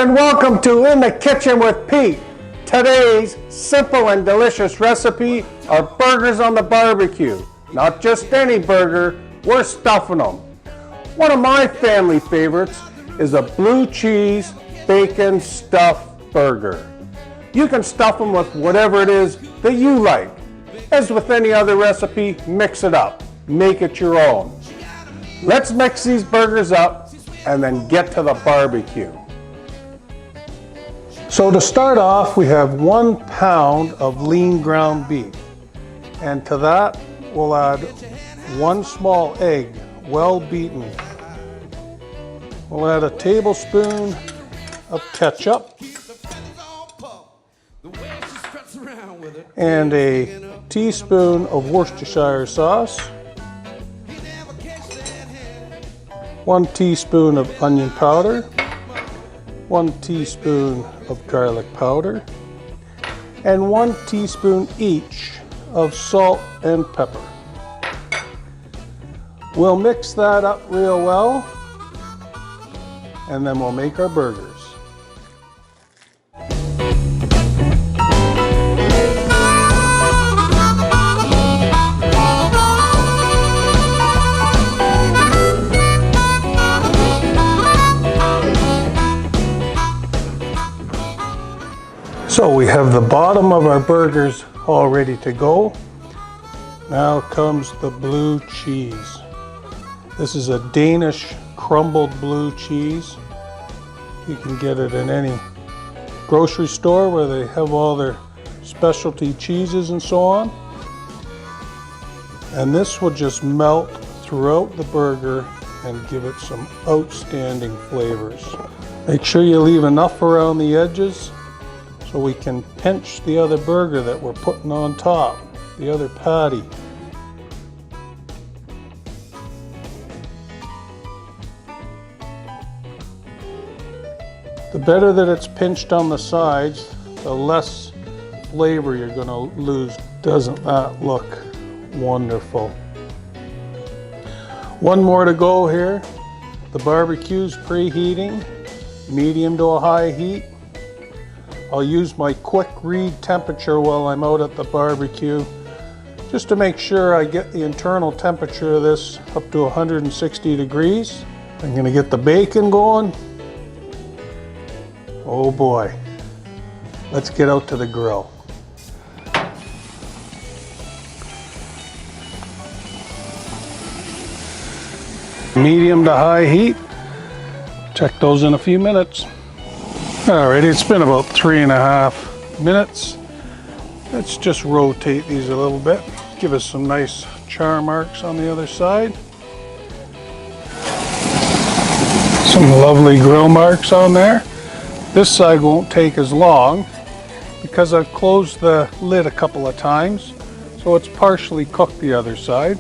and welcome to In the Kitchen with Pete. Today's simple and delicious recipe are burgers on the barbecue. Not just any burger, we're stuffing them. One of my family favorites is a blue cheese bacon stuffed burger. You can stuff them with whatever it is that you like. As with any other recipe, mix it up. Make it your own. Let's mix these burgers up and then get to the barbecue. So to start off, we have 1 pound of lean ground beef. And to that, we'll add 1 small egg, well beaten. We'll add a tablespoon of ketchup and a teaspoon of Worcestershire sauce, 1 teaspoon of onion powder, 1 teaspoon of garlic powder, and 1 teaspoon each of salt and pepper. We'll mix that up real well, and then we'll make our burgers. So we have the bottom of our burgers all ready to go. Now comes the blue cheese. This is a Danish crumbled blue cheese. You can get it in any grocery store where they have all their specialty cheeses and so on. And this will just melt throughout the burger and give it some outstanding flavors. Make sure you leave enough around the edges so we can pinch the other burger that we're putting on top, the other patty. The better that it's pinched on the sides, the less flavor you're going to lose. Doesn't that look wonderful? One more to go here. The barbecue's preheating, medium to a high heat. I'll use my quick read temperature while I'm out at the barbecue, just to make sure I get the internal temperature of this up to 160 degrees. I'm going to get the bacon going. Oh boy, let's get out to the grill. Medium to high heat. Check those in a few minutes. Alrighty, it's been about 3.5 minutes. Let's just rotate these a little bit. Give us some nice char marks on the other side. Some lovely grill marks on there. This side won't take as long because I've closed the lid a couple of times, so it's partially cooked the other side.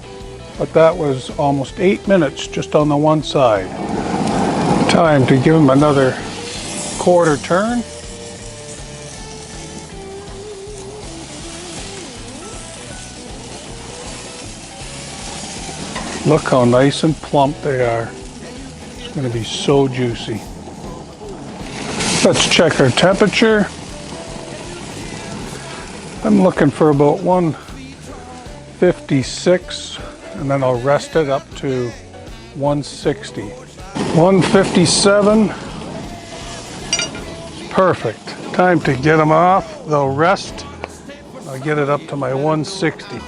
But that was almost 8 minutes just on the one side. Time to give them another quarter turn. Look how nice and plump they are. It's going to be so juicy. Let's check our temperature. I'm looking for about 156, and then I'll rest it up to 160. 157. Perfect. Time to get them off. They'll rest. I'll get it up to my 160.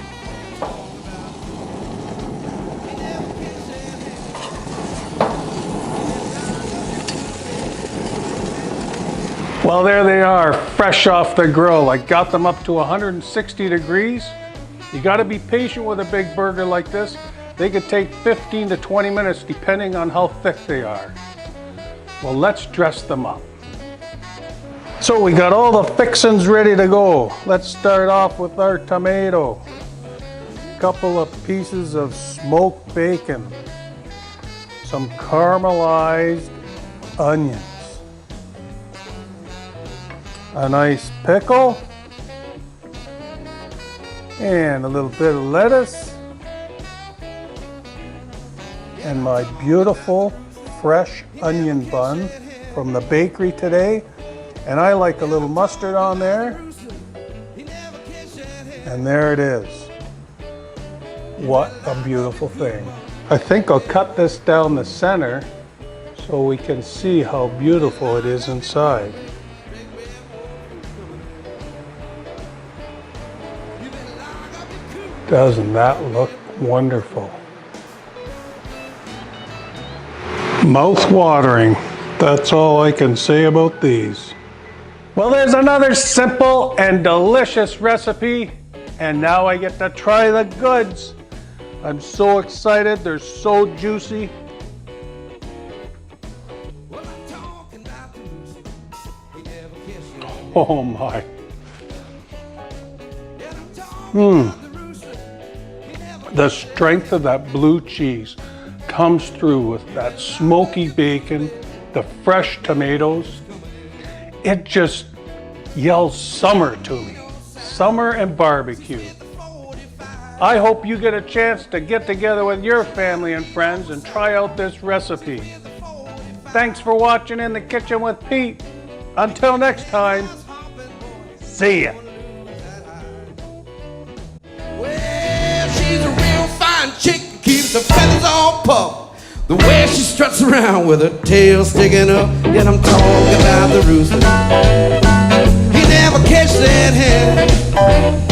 Well, there they are, fresh off the grill. I got them up to 160 degrees. You got to be patient with a big burger like this. They could take 15 to 20 minutes depending on how thick they are. Well, let's dress them up. So we got all the fixings ready to go. Let's start off with our tomato. A couple of pieces of smoked bacon. Some caramelized onions. A nice pickle. And a little bit of lettuce. And my beautiful fresh onion bun from the bakery today. And I like a little mustard on there. And there it is. What a beautiful thing. I think I'll cut this down the center so we can see how beautiful it is inside. Doesn't that look wonderful? Mouth-watering. That's all I can say about these. Well, there's another simple and delicious recipe, and now I get to try the goods. I'm so excited. They're so juicy. Oh my. The strength of that blue cheese comes through with that smoky bacon, the fresh tomatoes. It just yells summer to me. Summer and barbecue. I hope you get a chance to get together with your family and friends and try out this recipe. Thanks for watching In the Kitchen with Pete. Until next time, see ya. Well, she's a real fine chick, keeps the feathers all puffed. The way she struts around with her tail sticking up. And I'm talking about the rooster. He never catch that hen.